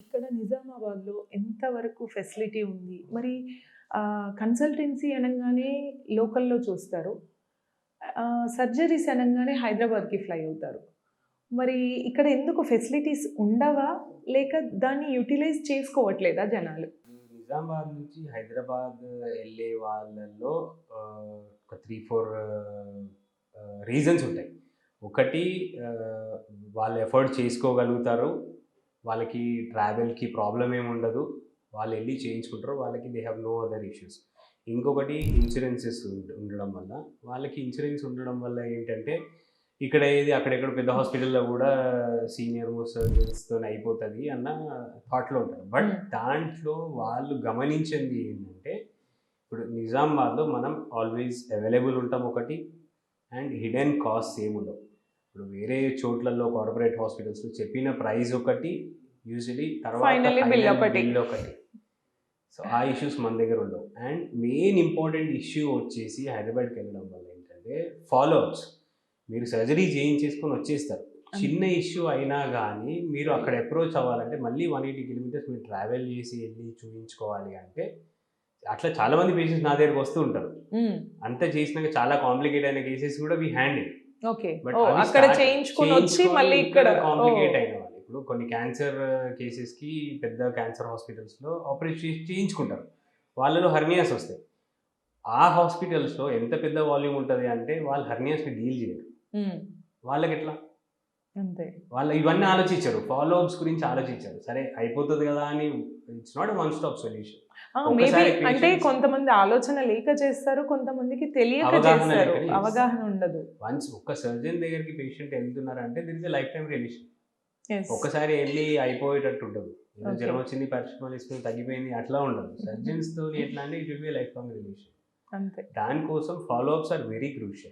ఇక్కడ నిజామాబాద్‌లో ఎంతవరకు ఫెసిలిటీ ఉంది? మరి కన్సల్టెన్సీ అనంగానే లోకల్‌లో చూస్తారు. సర్జరీస్ అనంగానే హైదరాబాద్‌కి ఫ్లై అవుతారు. మరి ఇక్కడ ఎందుకు ఫెసిలిటీస్ ఉండవా? లేక దాన్ని యుటిలైజ్ చేసుకోవట్లేదా జనాలు? నిజామాబాద్ నుంచి హైదరాబాద్ వెళ్ళే వాళ్ళలో ఒక 3, 4 రీజన్స్ ఉంటాయి. ఒకటి ఆహ్, వాళ్ళు ఎఫోర్డ్ చేసుకోగలుగుతారు. వాళ్ళకి ట్రావెల్‌కి ప్రాబ్లమ్ ఏమి ఉండదు. వాళ్ళు ఎళ్లి చేయించుకుంటారు. వాళ్ళకి they have no other issues. ఇంకొకటి ఇన్సూరెన్సెస్ ఉండడం వల్ల. వాళ్ళకి ఇన్సూరెన్స్ ఉండడం వల్ల ఏంటంటే, ఇక్కడ ఏది అక్కడెక్కడో పెద్ద హాస్పిటల్‌లో గూడా సీనియర్ మోస్ట్ సర్జన్స్‌తోని అయిపోతది అన్న థాట్‌లో ఉంటారు. బట్ హ్మ్. దాంట్లో వాళ్ళు గమనించింది ఏంటంటే, ఇప్పుడు నిజామాబాద్‌లో మనం ఆల్‌వేస్ అవైలబుల్ ఉంటాం ఒకటి. అండ్ హిడెన్ కాస్ట్స్ ఏముండవు. ఇప్పుడు వేరే చోట్లలో కార్పొరేట్ హాస్పిటల్స్‌లో చెప్పిన ప్రైస్ ఒకటి, యూజువల్లీ తర్వాత ఫైనల్లీ బిల్ ఫైనల్ ఒకటి. బిల్ ఒకటి. సో, ఆ ఇష్యూస్ మన దగ్గర ఉండవు. అండ్ మెయిన్ ఇంపార్టెంట్ ఇష్యూ వచ్చేసి హైదరాబాద్‌కెళ్ళడం వల్ల ఏంటంటే, ఫాలో అప్స్. మీరు సర్జరీ చేయించేసుకొని వచ్చేస్తారు. చిన్న అంతే. ఇష్యూ అయినా గానీ, మీరు అక్కడ అప్రోచ్ అవ్వాలంటే మళ్ళీ 180 కిలోమీటర్స్ మీరు ట్రావెల్ చేసి ఎళ్లి చూయించుకోవాలి అంటే, అట్లా చాలామంది పేషెంట్స్ నా దగ్గరికి వస్తూ ఉంటారు. హ్మ్. అంతా చేసినాక చాలా కాంప్లికేట్ అయిన కేసెస్ కూడా వి హ్యాండిల్. ఓకే. బట్ ఓహ్! అవి అక్కడ స్టార్ట్ చేయించుకొనొచ్చి చేయించుకొని మళ్ళీ ఇక్కడ ఇక్కడ. ఓహ్! కాంప్లికేట్ అయిన వాళ్ళు. ఇప్పుడు కొన్ని క్యాన్సర్ కేసెస్‌కి పెద్ద క్యాన్సర్ హాస్పిటల్స్‌లో ఆపరేషన్ చేయించుకుంటారు. వాళ్ళలో హెర్నియాస్ వస్తాయి. ఆ హాస్పిటల్స్‌లో ఎంత పెద్ద వాల్యూమ్ ఉంటది అంటే వాళ్ళు హెర్నియాస్‌ని డీల్ చేయరు. హ్మ్. వాళ్ళకెట్లా? అంతే. వాళ్ళు ఇవన్నీ ఆలోచించరు. ఫాలో అప్స్ గురించి ఆలోచించరు. సరే అయిపోతది గదా! అని it's not a one stop solution. Maybe ఒక్కసారి అంటే పేషెంట్స్ కొంతమంది ఆలోచన లేక చేస్తారు. కొంతమందికి తెలియక అవగాహన చేస్తారు. లేకనే చేస్తారు. అవగాహన ఉండదు. వన్స్ ఒక్క సర్జన్ దగ్గరికి పేషెంట్ ఎళ్తున్నారంటే there is a lifetime relation. Yes. ఒక్కసారి ఎళ్లి అయిపోయేటట్టు ఉండదు. ఏదో ఓకే. జ్వరం వచ్చింది, పారాసిటమాల్ ఏసుకొని తగ్గిపోయింది అట్లా ఉండదు. సర్జన్స్‌తోని ఎట్లా అంటే it will be a life long relation. అంతే. దానికోసం follow ups are very crucial.